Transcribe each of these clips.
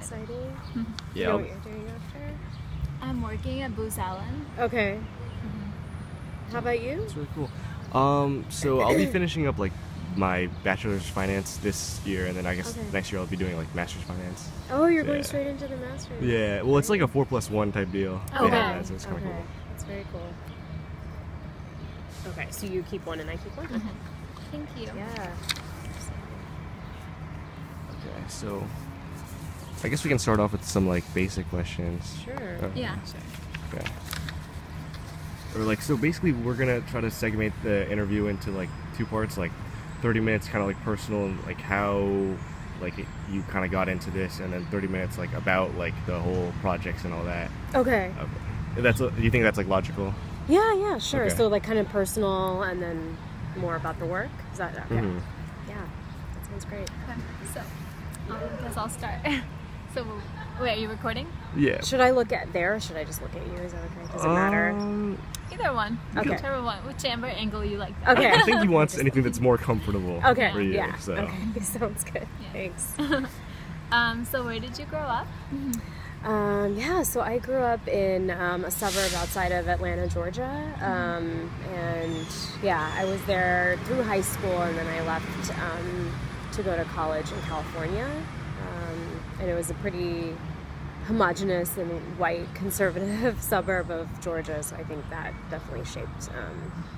exciting. Yeah. You know what you're doing after? I'm working at Booz Allen. Okay. How about you? That's really cool. So I'll be finishing up like my bachelor's of finance this year, and then I guess next year I'll be doing like master's finance. Oh, you're going straight into the master's. Yeah. Well, it's like a 4+1 type deal. Okay. Yeah, so it's kind of cool. That's very cool. Okay, so you keep one and I keep one? Thank you. Yeah. Okay, so I guess we can start off with some like basic questions. Sure. Yeah. Okay. Or like, so basically we're gonna try to segment the interview into like 2 parts, like 30 minutes kind of like personal and like how like you kind of got into this, and then 30 minutes like about like the whole projects and all that. Okay. Do you think that's like logical? Yeah, sure. Okay. So like kind of personal and then more about the work? Is that okay? Mm-hmm. Yeah, that sounds great. Okay. So, I guess I'll start. So, wait, are you recording? Yeah. Should I look at there or should I just look at you? Is that okay? Does it matter? Either one. Okay. Whichever one. Whichever angle you like. Okay. I think he wants anything that's more comfortable Okay, for you. yeah. So. Okay, sounds good. Yeah. Thanks. So where did you grow up? So I grew up in a suburb outside of Atlanta, Georgia. And yeah, I was there through high school and then I left to go to college in California. And it was a pretty homogenous and white conservative suburb of Georgia, so I think that definitely shaped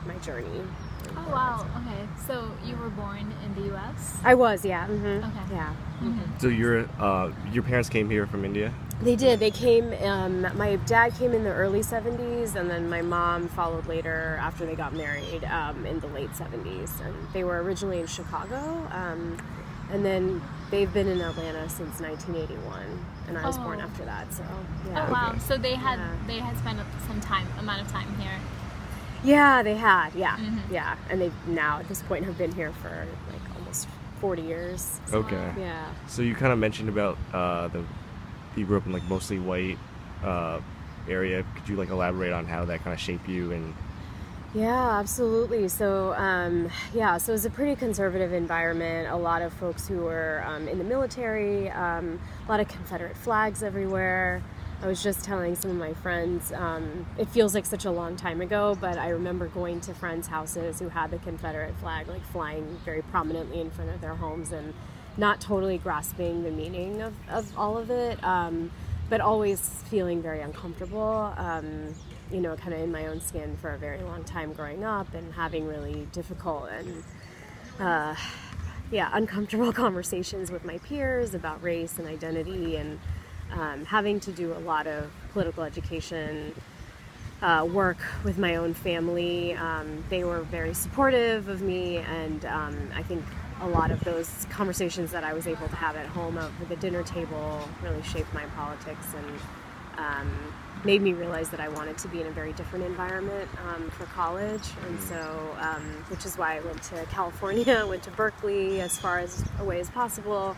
my journey. Oh wow, okay. So you were born in the U.S.? I was, yeah. Mm-hmm. Okay. Yeah. Mm-hmm. So your parents came here from India? They did. They came, my dad came in the early 70s, and then my mom followed later after they got married in the late 70s. And they were originally in Chicago, and then they've been in Atlanta since 1981, and I was born after that, so yeah. Oh wow, Okay. so they had spent some amount of time here. Yeah, they had, yeah. Mm-hmm. Yeah, and they now at this point have been here for like almost 40 years. So, Okay. yeah. So you kind of mentioned about you grew up in like mostly white area. Could you like elaborate on how that kind of shaped you? And Yeah, absolutely. So, so it was a pretty conservative environment. A lot of folks who were in the military, a lot of Confederate flags everywhere. I was just telling some of my friends, it feels like such a long time ago, but I remember going to friends' houses who had the Confederate flag like flying very prominently in front of their homes and not totally grasping the meaning of all of it, but always feeling very uncomfortable. Kind of in my own skin for a very long time growing up and having really difficult and, uncomfortable conversations with my peers about race and identity, and having to do a lot of political education work with my own family. They were very supportive of me, and I think a lot of those conversations that I was able to have at home over the dinner table really shaped my politics and made me realize that I wanted to be in a very different environment for college, and so which is why I went to California, went to Berkeley as far as away as possible,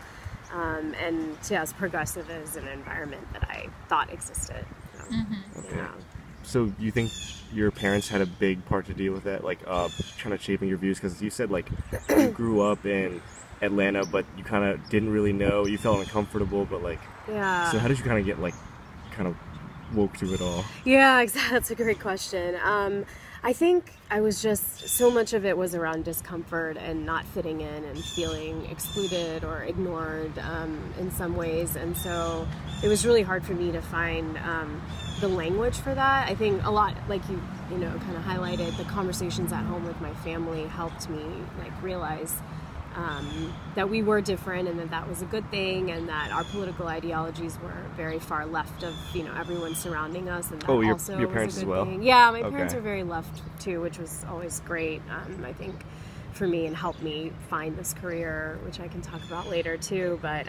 and as progressive as an environment that I thought existed. So, Okay. yeah. So you think your parents had a big part to deal with that, like kind of shaping your views? Because you said like you grew up in Atlanta, but you kind of didn't really know. You felt uncomfortable, but like, Yeah. so how did you kind of get like kind of woke to it all? Yeah, exactly. That's a great question. I think I was just, so much of it was around discomfort and not fitting in and feeling excluded or ignored in some ways. And so it was really hard for me to find the language for that. I think a lot, like you kind of highlighted, the conversations at home with my family helped me like realize that we were different and that was a good thing, and that our political ideologies were very far left of everyone surrounding us, and that your also parents was a as good well? thing. Yeah, my parents Okay. are very left too, which was always great, I think, for me, and helped me find this career, which I can talk about later too. But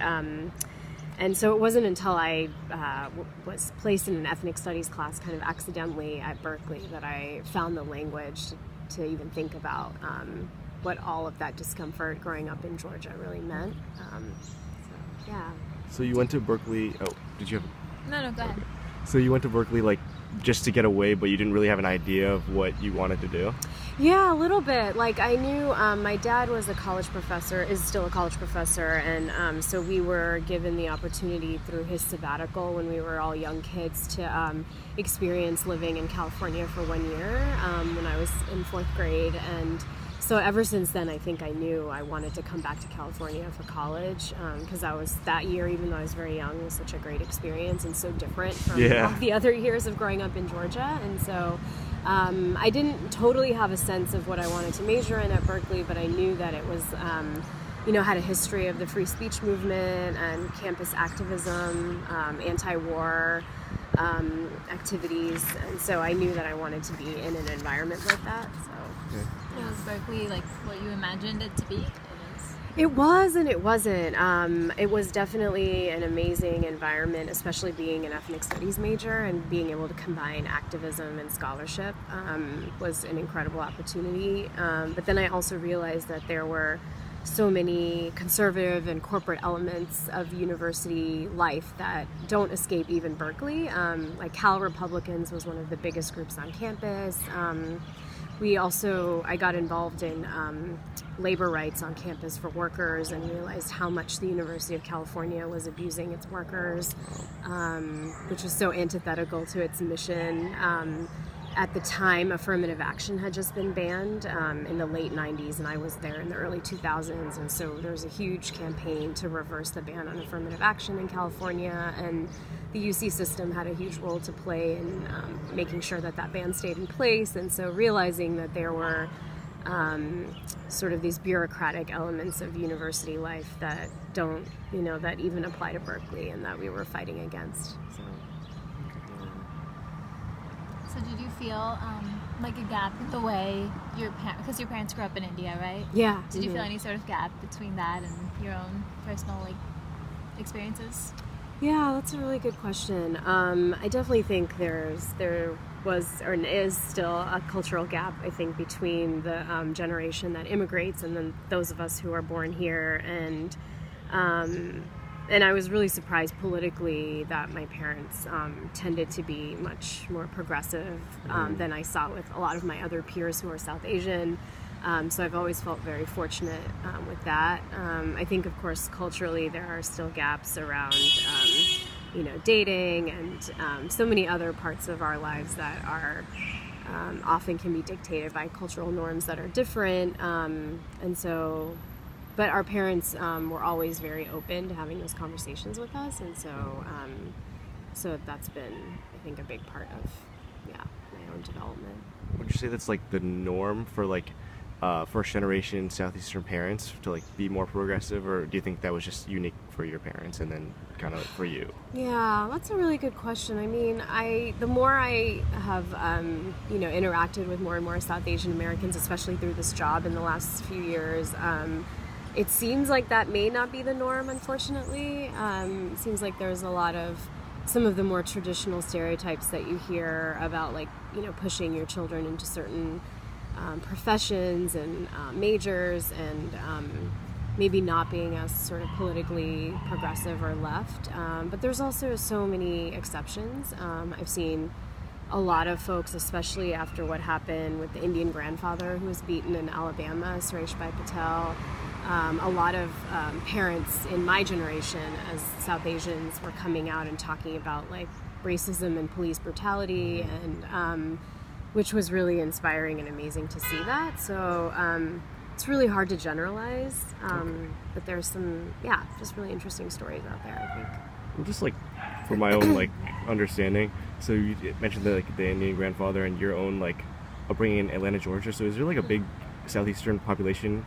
and so it wasn't until I was placed in an ethnic studies class kind of accidentally at Berkeley that I found the language to even think about what all of that discomfort growing up in Georgia really meant. So you went to Berkeley. Oh, did you have? No, go ahead. So you went to Berkeley like just to get away, but you didn't really have an idea of what you wanted to do? Yeah, a little bit. Like I knew my dad was a college professor, is still a college professor, and so we were given the opportunity through his sabbatical when we were all young kids to experience living in California for 1 year when I was in 4th grade. And so ever since then, I think I knew I wanted to come back to California for college because that year, even though I was very young, was such a great experience and so different from all the other years of growing up in Georgia. And so I didn't totally have a sense of what I wanted to major in at Berkeley, but I knew that it was, had a history of the free speech movement and campus activism, anti-war activities. And so I knew that I wanted to be in an environment like that. So. Yeah. Was Berkeley like what you imagined it to be? It was and it wasn't. It was definitely an amazing environment, especially being an ethnic studies major and being able to combine activism and scholarship was an incredible opportunity. But then I also realized that there were so many conservative and corporate elements of university life that don't escape even Berkeley. Like Cal Republicans was one of the biggest groups on campus. I got involved in labor rights on campus for workers and realized how much the University of California was abusing its workers, which was so antithetical to its mission. At the time, affirmative action had just been banned in the late 90s, and I was there in the early 2000s, and so there was a huge campaign to reverse the ban on affirmative action in California, and the UC system had a huge role to play in making sure that ban stayed in place. And so realizing that there were sort of these bureaucratic elements of university life that don't, that even apply to Berkeley and that we were fighting against. So did you feel like a gap with the way because your parents grew up in India, right? Yeah. Did you feel any sort of gap between that and your own personal experiences? Yeah, that's a really good question. I definitely think there was or is still a cultural gap, I think, between the generation that immigrates and then those of us who are born here. And I was really surprised politically that my parents tended to be much more progressive than I saw with a lot of my other peers who are South Asian. So I've always felt very fortunate with that. I think, of course, culturally there are still gaps around, dating and so many other parts of our lives that are often can be dictated by cultural norms that are different. But our parents were always very open to having those conversations with us, and so that's been, I think, a big part of my own development. Would you say that's like the norm for first generation Southeastern parents to be more progressive, or do you think that was just unique for your parents and then kind of for you? Yeah, that's a really good question. I mean, the more I have interacted with more and more South Asian Americans, especially through this job in the last few years, it seems like that may not be the norm, unfortunately. It seems like there's a lot of some of the more traditional stereotypes that you hear about pushing your children into certain professions and majors and maybe not being as sort of politically progressive or left. But there's also so many exceptions. I've seen a lot of folks, especially after what happened with the Indian grandfather who was beaten in Alabama, Suresh Bhai Patel. A lot of parents in my generation as South Asians were coming out and talking about racism and police brutality, and which was really inspiring and amazing to see that. So it's really hard to generalize, but there's some, just really interesting stories out there, I think. Well, just for my own understanding, so you mentioned the Indian grandfather and your own upbringing in Atlanta, Georgia. So is there a big Southeastern population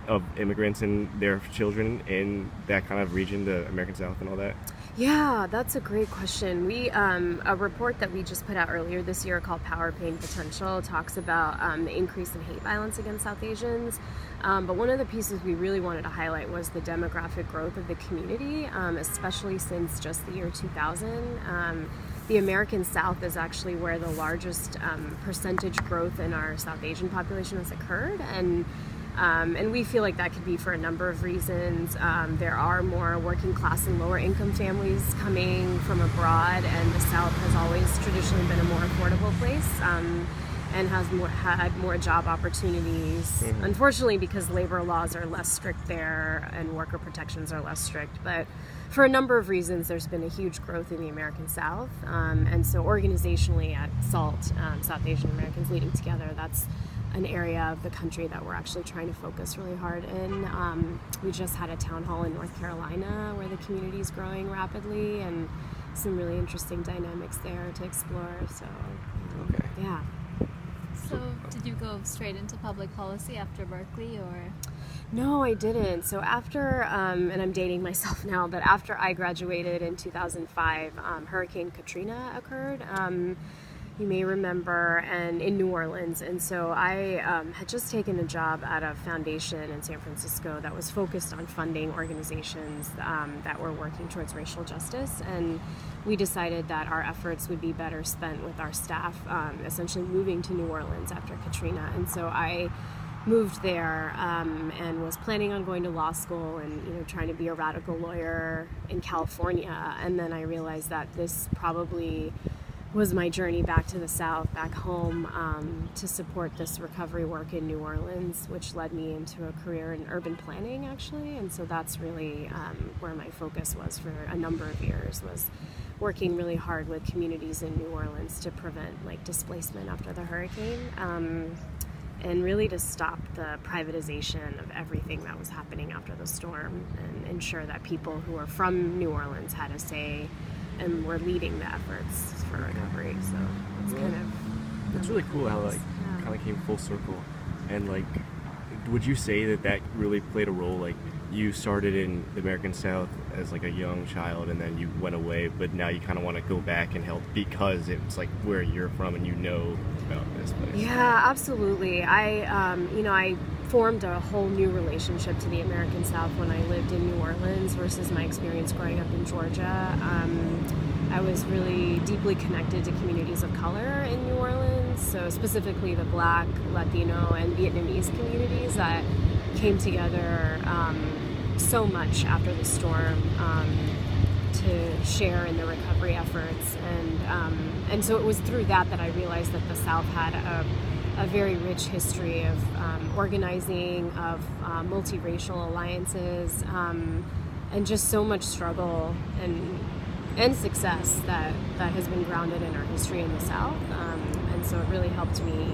of immigrants and their children in that kind of region, the American South and all that? Yeah, that's a great question. We a report that we just put out earlier this year called Power, Pain, Potential talks about the increase in hate violence against South Asians. But one of the pieces we really wanted to highlight was the demographic growth of the community, especially since just the year 2000. The American South is actually where the largest percentage growth in our South Asian population has occurred, and we feel like that could be for a number of reasons. There are more working class and lower income families coming from abroad, and the South has always traditionally been a more affordable place. and had more job opportunities. Unfortunately, because labor laws are less strict there and worker protections are less strict. But for a number of reasons, there's been a huge growth in the American South. And so organizationally at SALT, South Asian Americans Leading Together, that's an area of the country that we're actually trying to focus really hard in. We just had a town hall in North Carolina where the community is growing rapidly, and some really interesting dynamics there to explore. So, Okay. yeah. So did you go straight into public policy after Berkeley, or? No, I didn't. So after, and I'm dating myself now, but after I graduated in 2005, Hurricane Katrina occurred. You may remember, and in New Orleans. And so I had just taken a job at a foundation in San Francisco that was focused on funding organizations that were working towards racial justice. And we decided that our efforts would be better spent with our staff essentially moving to New Orleans after Katrina. And so I moved there and was planning on going to law school and trying to be a radical lawyer in California. And then I realized that this probably was my journey back to the South, back home, to support this recovery work in New Orleans, which led me into a career in urban planning, actually. And so that's really where my focus was for a number of years, was working really hard with communities in New Orleans to prevent displacement after the hurricane, and really to stop the privatization of everything that was happening after the storm, and ensure that people who are from New Orleans had a say and we're leading the efforts for recovery. So it's It's really cool how kind of came full circle. And would you say that really played a role? You started in the American South as a young child, and then you went away, but now you kind of want to go back and help because it's where you're from and about this place. Yeah, absolutely. I formed a whole new relationship to the American South when I lived in New Orleans versus my experience growing up in Georgia. I was really deeply connected to communities of color in New Orleans, so specifically the Black, Latino, and Vietnamese communities that came together so much after the storm to share in the recovery efforts. And so it was through that I realized that the South had a very rich history of organizing, of multiracial alliances, and just so much struggle and success that has been grounded in our history in the South. And so it really helped me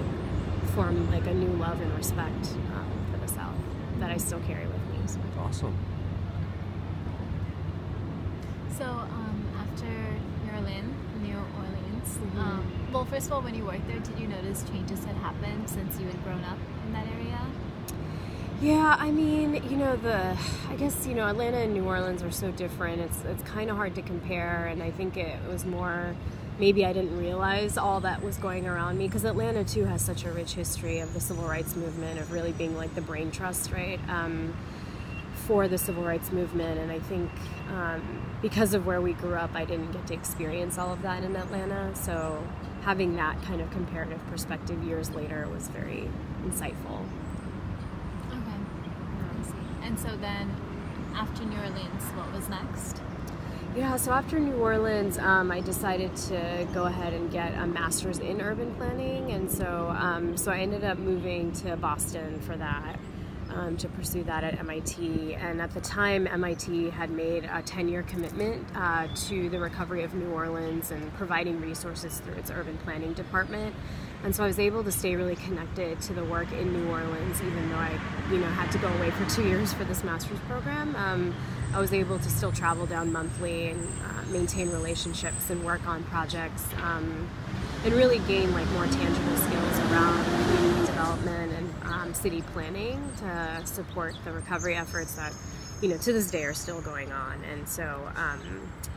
form a new love and respect for the South that I still carry with me. So. Awesome. So after New Orleans, well, first of all, when you worked there, did you notice changes had happened since you had grown up in that area? Yeah, I mean, I guess, Atlanta and New Orleans are so different. It's kind of hard to compare, and I think it was more, maybe I didn't realize all that was going around me, because Atlanta, too, has such a rich history of the civil rights movement, of really being the brain trust, right, for the civil rights movement. And I think because of where we grew up, I didn't get to experience all of that in Atlanta, so having that kind of comparative perspective years later was very insightful. And so then, after New Orleans, what was next? Yeah, so after New Orleans, I decided to go ahead and get a master's in urban planning, and so I ended up moving to Boston for that, to pursue that at MIT. And at the time, MIT had made a 10-year commitment to the recovery of New Orleans and providing resources through its urban planning department. And so I was able to stay really connected to the work in New Orleans, even though I, had to go away for 2 years for this master's program. I was able to still travel down monthly and maintain relationships and work on projects, and really gain more tangible skills around community development and city planning to support the recovery efforts that, to this day are still going on. And so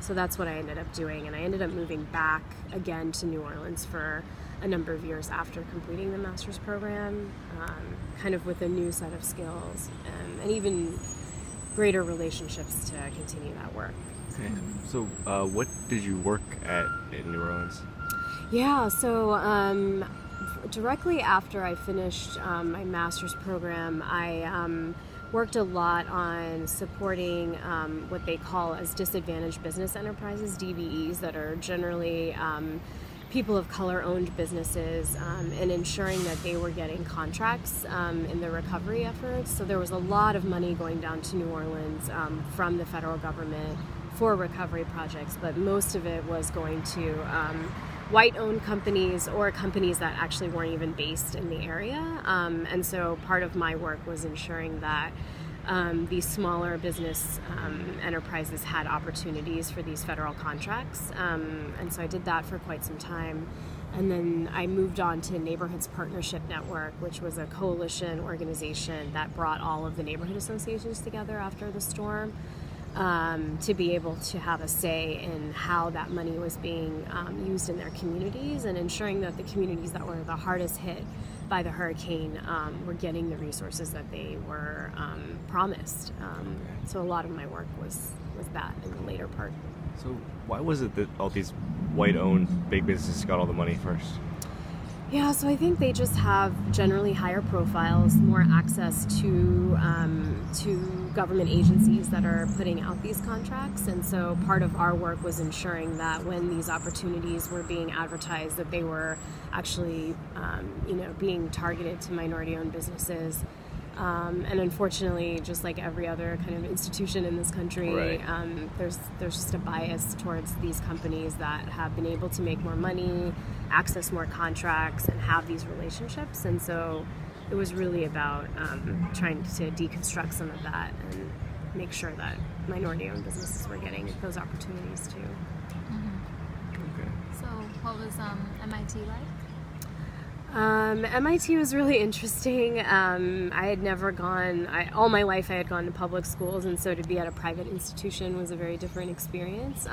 that's what I ended up doing. And I ended up moving back again to New Orleans for a number of years after completing the master's program, kind of with a new set of skills and even greater relationships to continue that work. Okay. So what did you work at in New Orleans? Yeah, so directly after I finished my master's program, I worked a lot on supporting what they call as disadvantaged business enterprises, DBEs, that are generally people of color-owned businesses and ensuring that they were getting contracts in the recovery efforts. So there was a lot of money going down to New Orleans from the federal government for recovery projects, but most of it was going to white-owned companies or companies that actually weren't even based in the area. And so part of my work was ensuring that these smaller business enterprises had opportunities for these federal contracts. And so I did that for quite some time. And then I moved on to Neighborhoods Partnership Network, which was a coalition organization that brought all of the neighborhood associations together after the storm to be able to have a say in how that money was being used in their communities and ensuring that the communities that were the hardest hit by the hurricane were getting the resources that they were promised. So a lot of my work was that in the later part. So why was it that all these white-owned big businesses got all the money first? Yeah, so I think they just have generally higher profiles, more access to government agencies that are putting out these contracts. And so part of our work was ensuring that when these opportunities were being advertised, that they were actually, being targeted to minority-owned businesses. And unfortunately, just like every other kind of institution in this country, right. There's just a bias towards these companies that have been able to make more money, access more contracts, and have these relationships. And so it was really about trying to deconstruct some of that and make sure that minority-owned businesses were getting those opportunities too. Mm-hmm. Okay. So what was MIT like? MIT was really interesting. I had never gone, all my life I had gone to public schools, and so to be at a private institution was a very different experience.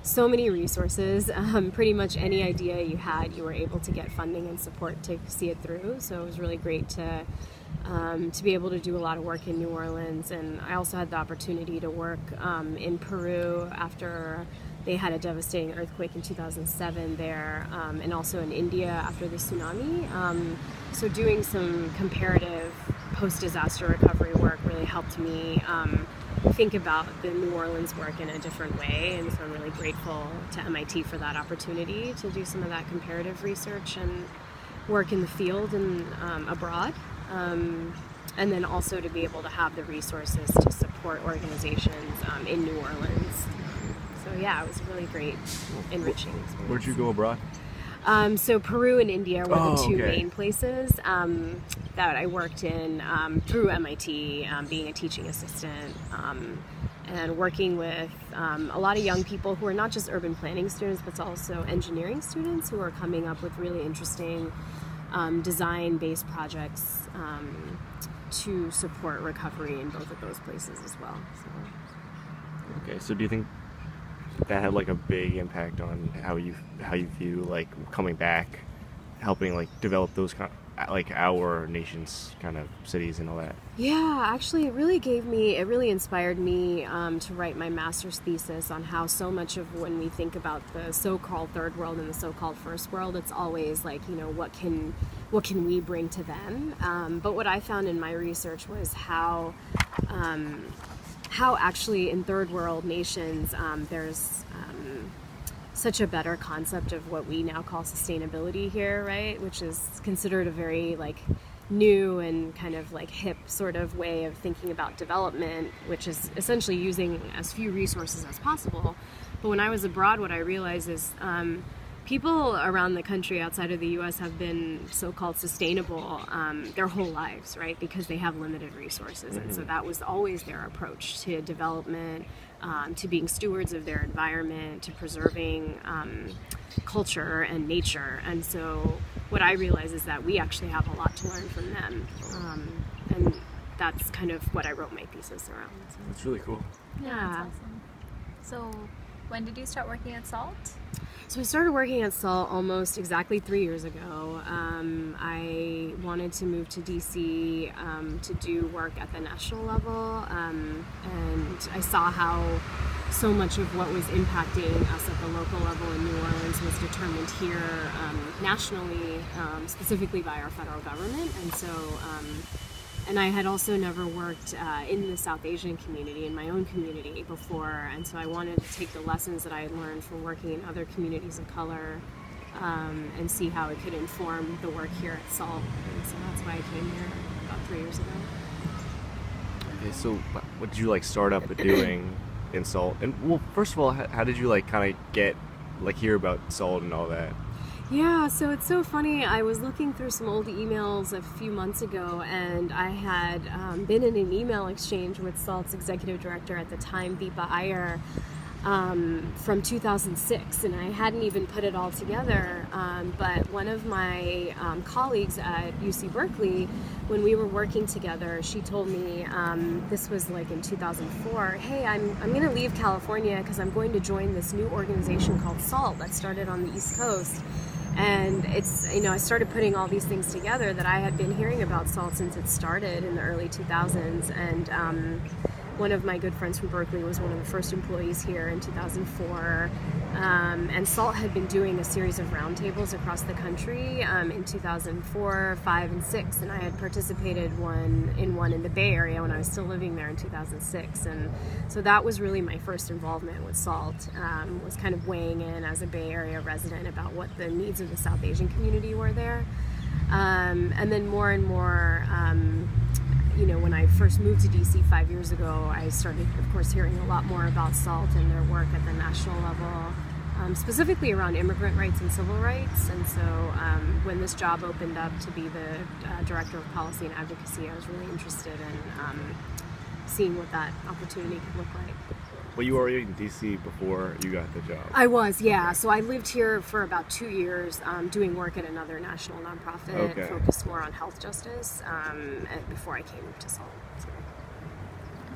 So many resources, pretty much any idea you had, you were able to get funding and support to see it through. So it was really great to be able to do a lot of work in New Orleans. And I also had the opportunity to work in Peru after they had a devastating earthquake in 2007 there, and also in India after the tsunami. So doing some comparative post-disaster recovery work really helped me think about the New Orleans work in a different way. And so I'm really grateful to MIT for that opportunity to do some of that comparative research and work in the field and abroad. And then also to be able to have the resources to support organizations in New Orleans. So yeah, it was a really great, enriching experience. Where'd you go abroad? So Peru and India were the two okay. main places that I worked in through MIT, being a teaching assistant, and working with a lot of young people who are not just urban planning students, but also engineering students who are coming up with really interesting design-based projects to support recovery in both of those places as well. So. Okay, so do you think that had like a big impact on how you view like coming back, helping like develop those like our nation's kind of cities and all that? Yeah, actually it really inspired me to write my master's thesis on how so much of when we think about the so-called third world and the so-called first world, it's always like, what can we bring to them? But what I found in my research was how actually in third world nations there's such a better concept of what we now call sustainability here, right? Which is considered a very like new and kind of like hip sort of way of thinking about development, which is essentially using as few resources as possible. But when I was abroad, what I realized is people around the country outside of the U.S. have been so-called sustainable their whole lives, right? Because they have limited resources. And so that was always their approach to development, to being stewards of their environment, to preserving culture and nature. And so what I realized is that we actually have a lot to learn from them. And that's kind of what I wrote my thesis around. So. That's really cool. Yeah. That's awesome. So when did you start working at SALT? So I started working at SALT almost exactly 3 years ago. I wanted to move to DC to do work at the national level, and I saw how so much of what was impacting us at the local level in New Orleans was determined here nationally, specifically by our federal government. And so and I had also never worked in the South Asian community, in my own community before, and so I wanted to take the lessons that I had learned from working in other communities of color and see how it could inform the work here at SALT. And so that's why I came here about 3 years ago. Okay, so what did you like start up doing in SALT? And well, first of all, how did you like kind of get like hear about SALT and all that? Yeah, so it's so funny. I was looking through some old emails a few months ago, and I had been in an email exchange with SALT's executive director at the time, Deepa Iyer, from 2006, and I hadn't even put it all together. But one of my colleagues at UC Berkeley, when we were working together, she told me, this was like in 2004, hey, I'm going to leave California because I'm going to join this new organization called SALT that started on the East Coast. And it's, I started putting all these things together that I had been hearing about SALT since it started in the early 2000s. And one of my good friends from Berkeley was one of the first employees here in 2004. And SALT had been doing a series of roundtables across the country in 2004, 5, and 6. And I had participated in one in the Bay Area when I was still living there in 2006. And so that was really my first involvement with SALT, was kind of weighing in as a Bay Area resident about what the needs of the South Asian community were there. And then more and more, when I first moved to DC 5 years ago, I started, of course, hearing a lot more about SALT and their work at the national level, specifically around immigrant rights and civil rights. And so when this job opened up to be the Director of Policy and Advocacy, I was really interested in seeing what that opportunity could look like. Well, you were already in DC before you got the job. I was, yeah. So I lived here for about 2 years doing work at another national nonprofit focused more on health justice before I came to SALT. So.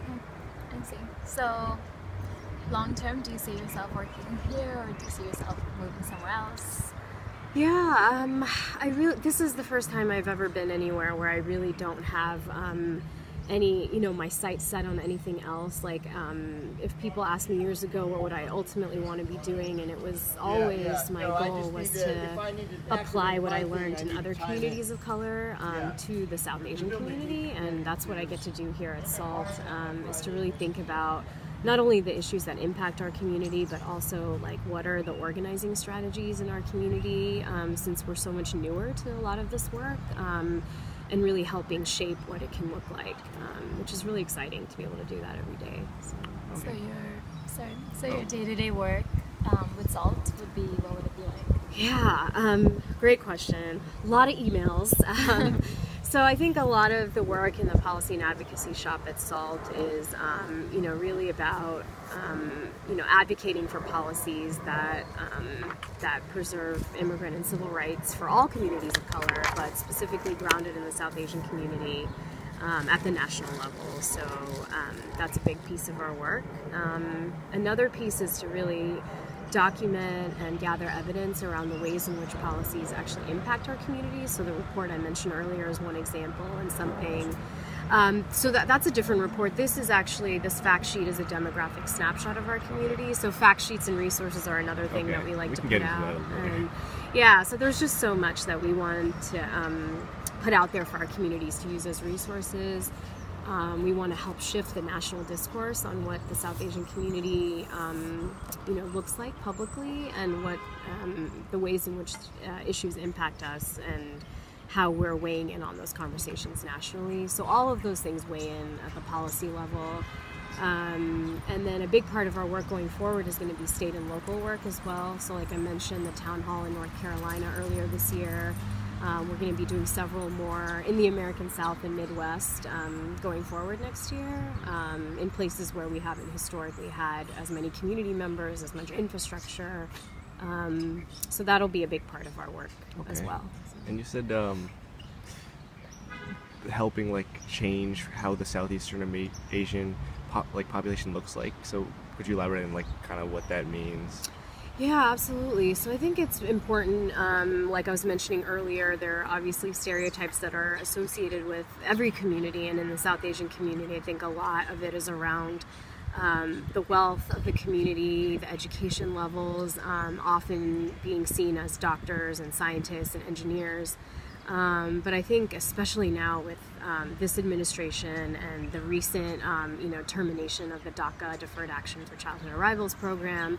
Okay, I see. So long term, do you see yourself working here, or do you see yourself moving somewhere else? Yeah, this is the first time I've ever been anywhere where I really don't have any, my sights set on anything else. Like, if people asked me years ago what would I ultimately want to be doing, and it was always my goal was to apply what I learned in other communities of color to the South Asian community, and that's what I get to do here at SALT, is to really think about not only the issues that impact our community, but also like what are the organizing strategies in our community, since we're so much newer to a lot of this work, and really helping shape what it can look like, which is really exciting to be able to do that every day. So your day-to-day work with SALT would be, what would it be like? Yeah, great question. A lot of emails. So I think a lot of the work in the policy and advocacy shop at SALT is, really about, advocating for policies that preserve immigrant and civil rights for all communities of color, but specifically grounded in the South Asian community at the national level. So that's a big piece of our work. Another piece is to really document and gather evidence around the ways in which policies actually impact our communities. So the report I mentioned earlier is one example, and something. So that's a different report. This fact sheet is a demographic snapshot of our community. So fact sheets and resources are another thing that we like to put out. And yeah, so there's just so much that we want to put out there for our communities to use as resources. We want to help shift the national discourse on what the South Asian community, looks like publicly, and what the ways in which issues impact us, and how we're weighing in on those conversations nationally. So all of those things weigh in at the policy level. And then a big part of our work going forward is going to be state and local work as well. So like I mentioned, the town hall in North Carolina earlier this year. We're going to be doing several more in the American South and Midwest going forward next year, in places where we haven't historically had as many community members, as much infrastructure. So that'll be a big part of our work as well. And you said helping like change how the Southeastern Asian population looks like. So could you elaborate on like kind of what that means? Yeah, absolutely. So I think it's important, like I was mentioning earlier, there are obviously stereotypes that are associated with every community, and in the South Asian community, I think a lot of it is around the wealth of the community, the education levels, often being seen as doctors and scientists and engineers. But I think especially now with this administration and the recent, termination of the DACA Deferred Action for Childhood Arrivals program,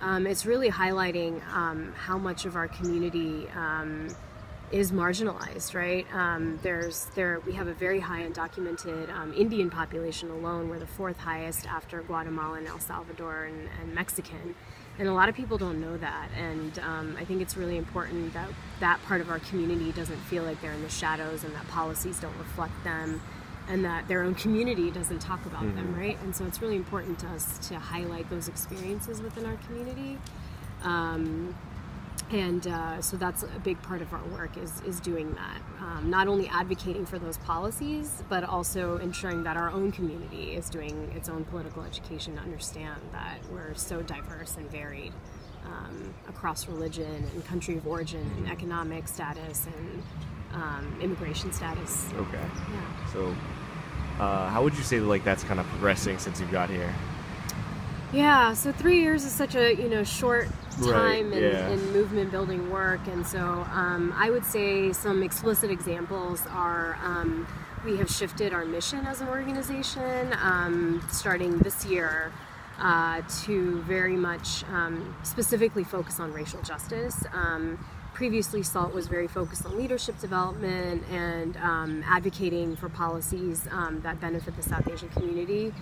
it's really highlighting how much of our community is marginalized, right? We have a very high undocumented Indian population alone. We're the fourth highest after Guatemala and El Salvador and Mexican. And a lot of people don't know that. And I think it's really important that that part of our community doesn't feel like they're in the shadows and that policies don't reflect them and that their own community doesn't talk about them, right? And so it's really important to us to highlight those experiences within our community. So that's a big part of our work is doing that. Not only advocating for those policies, but also ensuring that our own community is doing its own political education to understand that we're so diverse and varied across religion and country of origin and economic status and immigration status. Okay. Yeah. So how would you say like that's kind of progressing since you got here? Yeah, so 3 years is such a short time Right, in movement building work, and so I would say some explicit examples are we have shifted our mission as an organization starting this year to very much specifically focus on racial justice. Previously, SALT was very focused on leadership development and advocating for policies that benefit the South Asian community,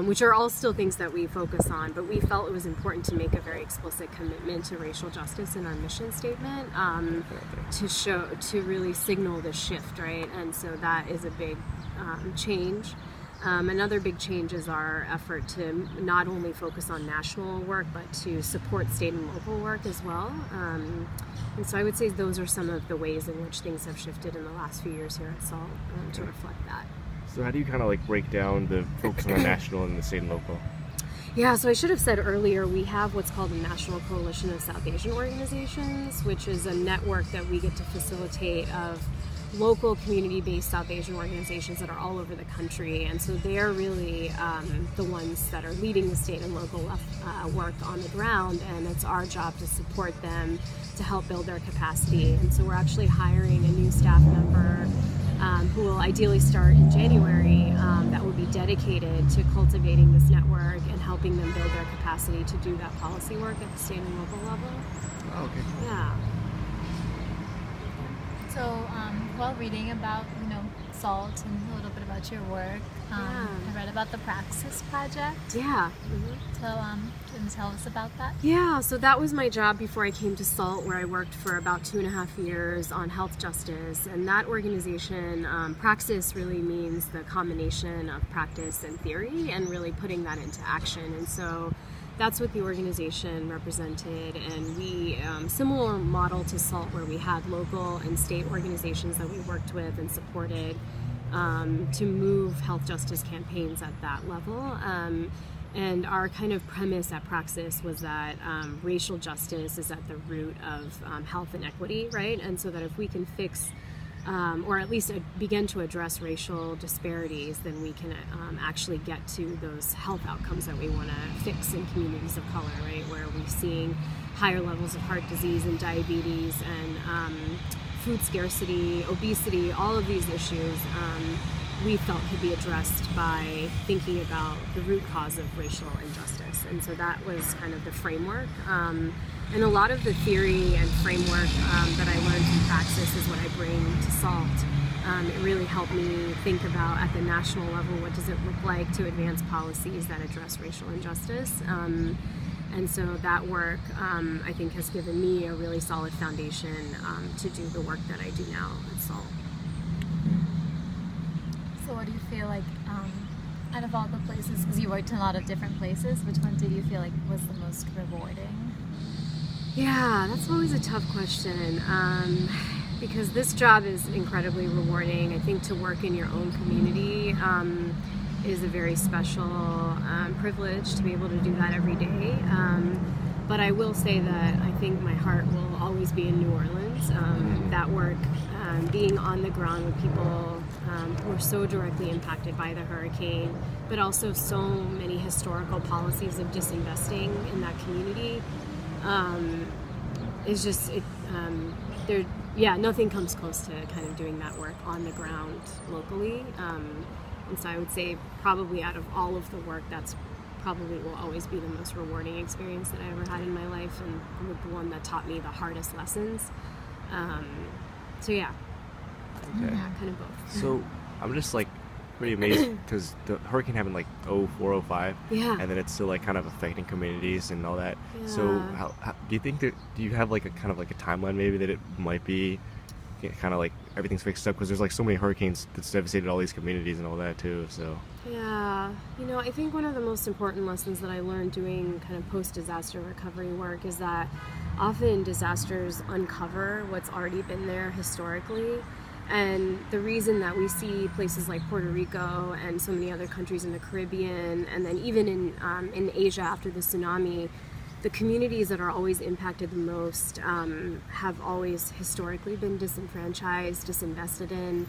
which are all still things that we focus on, but we felt it was important to make a very explicit commitment to racial justice in our mission statement to really signal the shift, right? And so that is a big change. Another big change is our effort to not only focus on national work, but to support state and local work as well. And so I would say those are some of the ways in which things have shifted in the last few years here at SALT to reflect that. So how do you kind of like break down the focus on the national and the state and local? Yeah, so I should have said earlier, we have what's called the National Coalition of South Asian Organizations, which is a network that we get to facilitate of local community-based South Asian organizations that are all over the country, and so they're really the ones that are leading the state and local work on the ground, and it's our job to support them to help build their capacity. And so we're actually hiring a new staff member who will ideally start in January that will be dedicated to cultivating this network and helping them build their capacity to do that policy work at the state and local level. Oh, okay. Yeah. So while reading about, SALT and a little bit about your work, I read about the Praxis Project. Yeah. So can you tell us about that? Yeah, so that was my job before I came to SALT, where I worked for about 2.5 years on health justice. And that organization, Praxis, really means the combination of practice and theory and really putting that into action. And so that's what the organization represented, and we similar model to SALT, where we had local and state organizations that we worked with and supported to move health justice campaigns at that level. And our kind of premise at Praxis was that racial justice is at the root of health inequity, right? And so that if we can fix or at least begin to address racial disparities, then we can actually get to those health outcomes that we want to fix in communities of color, right? Where we're seeing higher levels of heart disease and diabetes and food scarcity, obesity, all of these issues we felt could be addressed by thinking about the root cause of racial injustice. And so that was kind of the framework. And a lot of the theory and framework that I learned from Praxis is what I bring to SALT. It really helped me think about, at the national level, what does it look like to advance policies that address racial injustice. And so that work, I think, has given me a really solid foundation to do the work that I do now at SALT. So what do you feel like, out of all the places, because you worked in a lot of different places, which one did you feel like was the most rewarding? Yeah, that's always a tough question, because this job is incredibly rewarding. I think to work in your own community is a very special privilege to be able to do that every day. But I will say that I think my heart will always be in New Orleans. That work, being on the ground with people who were so directly impacted by the hurricane, but also so many historical policies of disinvesting in that community, is just, nothing comes close to kind of doing that work on the ground locally. And so I would say probably out of all of the work, that's probably will always be the most rewarding experience that I ever had in my life, and the one that taught me the hardest lessons. So yeah, Okay. yeah, kind of both. So I'm just like pretty amazed because the hurricane happened like 04, 05, Yeah. and then it's still like kind of affecting communities and all that. Yeah. So how do you think that, do you have like a kind of like a timeline maybe that it might be kind of like everything's fixed up, because there's like so many hurricanes that's devastated all these communities and all that too, so. Yeah, I think one of the most important lessons that I learned doing kind of post-disaster recovery work is that often disasters uncover what's already been there historically. And the reason that we see places like Puerto Rico and so many other countries in the Caribbean, and then even in Asia after the tsunami, the communities that are always impacted the most have always historically been disenfranchised, disinvested in,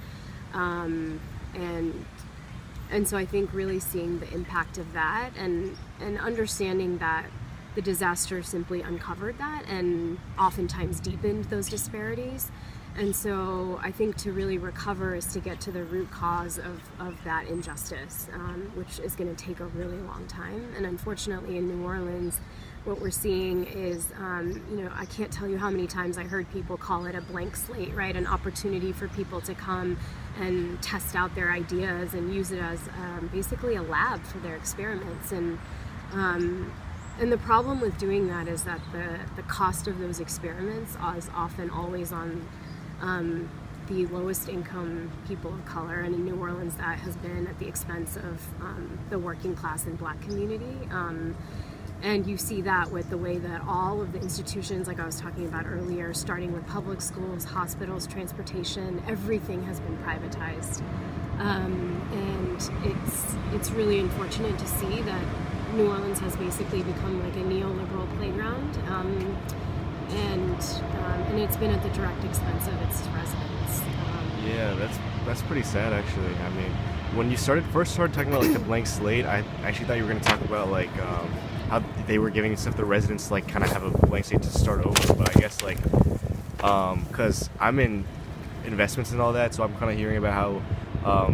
and so I think really seeing the impact of that and understanding that the disaster simply uncovered that and oftentimes deepened those disparities. And so I think to really recover is to get to the root cause of that injustice, which is going to take a really long time. And unfortunately in New Orleans, what we're seeing is, I can't tell you how many times I heard people call it a blank slate, right? An opportunity for people to come and test out their ideas and use it as basically a lab for their experiments. And the problem with doing that is that the cost of those experiments is often always on the lowest income people of color, and in New Orleans that has been at the expense of the working class and Black community. And you see that with the way that all of the institutions, like I was talking about earlier, starting with public schools, hospitals, transportation, everything has been privatized. And it's really unfortunate to see that New Orleans has basically become like a neoliberal playground. And it's been at the direct expense of its residents. Yeah, that's pretty sad actually. I mean, when you first started talking about like the blank slate, I actually thought you were going to talk about like how they were giving stuff to the residents to like kind of have a blank slate to start over. But I guess like because I'm in investments and all that, so I'm kind of hearing about how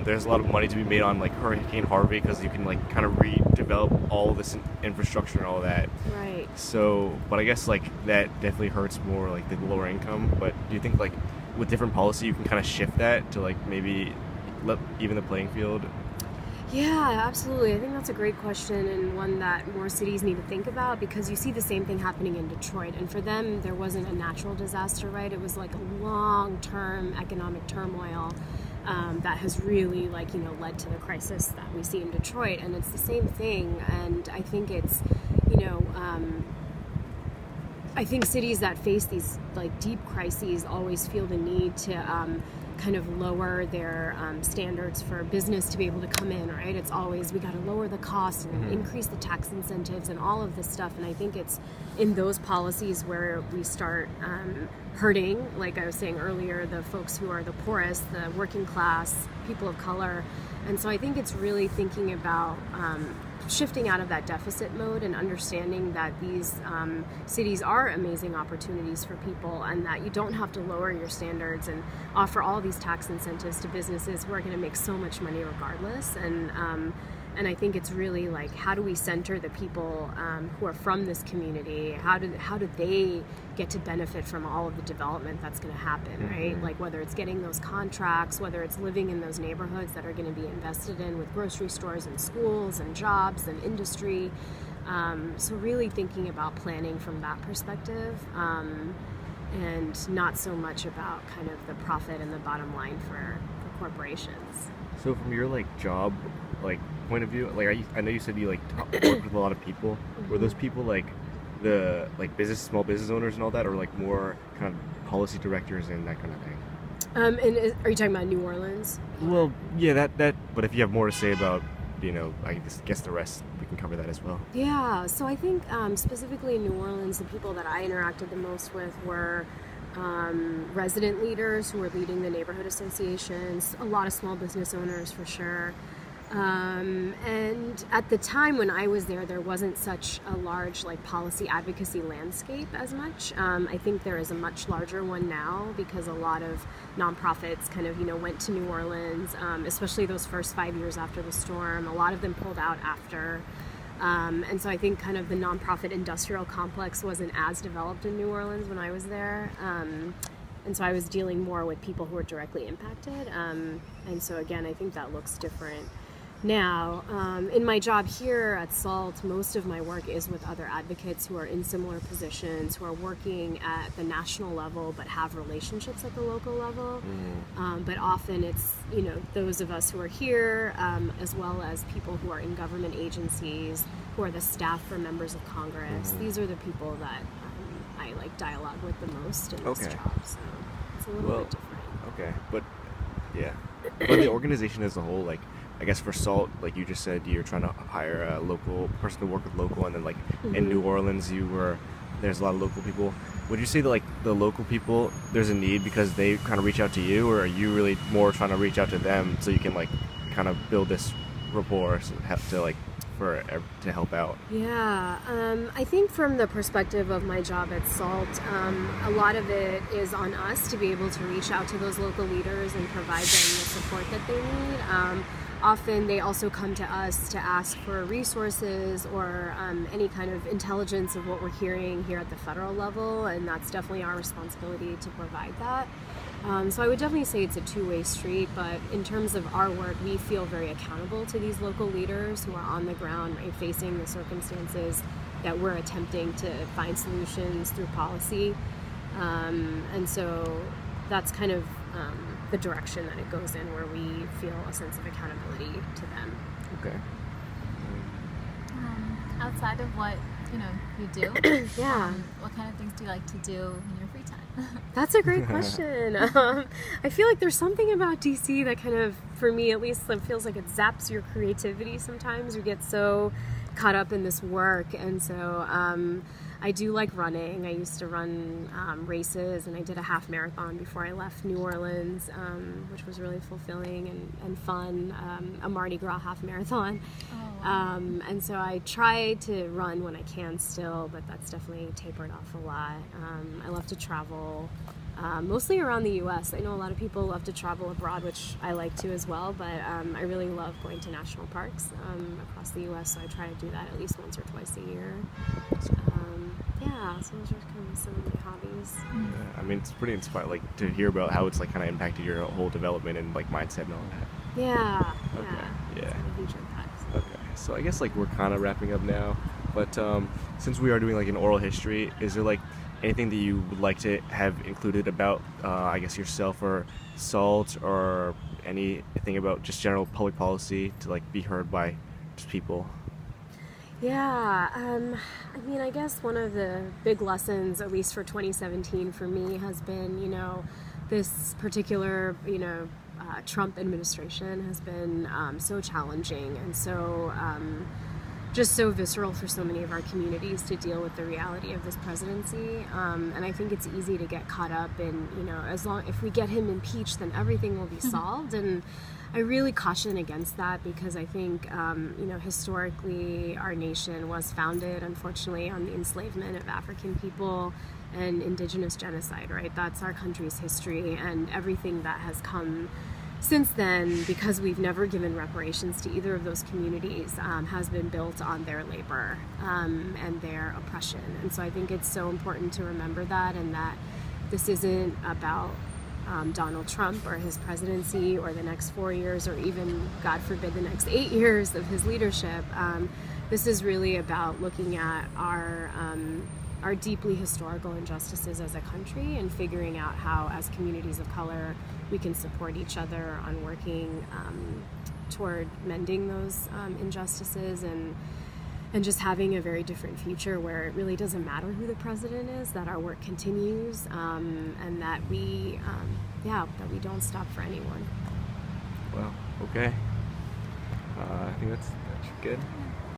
there's a lot of money to be made on like Hurricane Harvey, because you can like kind of redevelop all this infrastructure and all that. Right. So, but I guess like that definitely hurts more like the lower income. But do you think like with different policy you can kind of shift that to like maybe even the playing field? Yeah, absolutely. I think that's a great question, and one that more cities need to think about, because you see the same thing happening in Detroit. And for them, there wasn't a natural disaster, right? It was like a long-term economic turmoil that has really led to the crisis that we see in Detroit. And it's the same thing. And I think it's, I think cities that face these like deep crises always feel the need to kind of lower their standards for business to be able to come in, right? It's always, we got to lower the cost and increase the tax incentives and all of this stuff. And I think it's in those policies where we start hurting, like I was saying earlier, the folks who are the poorest, the working class, people of color. And so I think it's really thinking about shifting out of that deficit mode and understanding that these cities are amazing opportunities for people, and that you don't have to lower your standards and offer all these tax incentives to businesses who are going to make so much money regardless. And I think it's really like, how do we center the people who are from this community? How do they get to benefit from all of the development that's going to happen, right? Like whether it's getting those contracts, whether it's living in those neighborhoods that are going to be invested in with grocery stores and schools and jobs and industry. So really thinking about planning from that perspective, and not so much about kind of the profit and the bottom line for corporations. So from your like job point of view, like I know you said you like worked with a lot of people. Were those people like the small business owners and all that, or like more kind of policy directors and that kind of thing? And are you talking about New Orleans? Well, yeah, that. But if you have more to say about, I guess the rest, we can cover that as well. Yeah. So I think specifically in New Orleans, the people that I interacted the most with were resident leaders who were leading the neighborhood associations, a lot of small business owners for sure. And at the time when I was there wasn't such a large policy advocacy landscape as much. I think there is a much larger one now, because a lot of nonprofits kind of went to New Orleans, especially those first 5 years after the storm. A lot of them pulled out after. And so I think kind of the nonprofit industrial complex wasn't as developed in New Orleans when I was there. And so I was dealing more with people who were directly impacted. And so again, I think that looks different now. In my job here at SALT, most of my work is with other advocates who are in similar positions, who are working at the national level but have relationships at the local level. But often it's, those of us who are here, as well as people who are in government agencies, who are the staff for members of Congress. These are the people that I like dialogue with the most in this job. So it's a little bit different. Okay, but yeah, but the organization as a whole, like, I guess for SALT, like you just said, you're trying to hire a local person to work with local, and then like in New Orleans, there's a lot of local people. Would you say that like the local people, there's a need because they kind of reach out to you, or are you really more trying to reach out to them so you can like kind of build this rapport to help out? Yeah, I think from the perspective of my job at SALT, a lot of it is on us to be able to reach out to those local leaders and provide them the support that they need. Often they also come to us to ask for resources or any kind of intelligence of what we're hearing here at the federal level, and that's definitely our responsibility to provide that. So I would definitely say it's a two-way street, but in terms of our work, we feel very accountable to these local leaders who are on the ground, right, facing the circumstances that we're attempting to find solutions through policy. And so that's kind of the direction that it goes in, where we feel a sense of accountability to them. Okay. Outside of what you do, what kind of things do you like to do in your free time? That's a great question. I feel like there's something about DC that kind of, for me at least, it feels like it zaps your creativity sometimes. You get so caught up in this work, and so I do like running. I used to run races, and I did a half marathon before I left New Orleans, which was really fulfilling and fun, a Mardi Gras half marathon. Oh, wow. And so I try to run when I can still, but that's definitely tapered off a lot. I love to travel, mostly around the U.S. I know a lot of people love to travel abroad, which I like to as well, but I really love going to national parks across the U.S., so I try to do that at least once or twice a year. So those are kind of some of my hobbies. Yeah, I mean, it's pretty inspiring, like, to hear about how it's like kind of impacted your whole development and like mindset and all that. Yeah. Okay. Yeah. It's had a huge impact. Okay. So I guess like we're kind of wrapping up now, but since we are doing like an oral history, is there like anything that you would like to have included about, I guess, yourself or SALT, or anything about just general public policy to like be heard by just people? Yeah, I mean, I guess one of the big lessons, at least for 2017 for me, has been, this particular, Trump administration has been so challenging and so just so visceral for so many of our communities to deal with the reality of this presidency. And I think it's easy to get caught up in, if we get him impeached, then everything will be solved. And I really caution against that, because I think, historically our nation was founded, unfortunately, on the enslavement of African people and indigenous genocide, right? That's our country's history, and everything that has come since then, because we've never given reparations to either of those communities, has been built on their labor and their oppression. And so I think it's so important to remember that, and that this isn't about Donald Trump or his presidency or the next 4 years, or even, God forbid, the next 8 years of his leadership. This is really about looking at our deeply historical injustices as a country and figuring out how, as communities of color, we can support each other on working toward mending those injustices and just having a very different future where it really doesn't matter who the president is, that our work continues, and that we don't stop for anyone. Well, okay. I think that's good.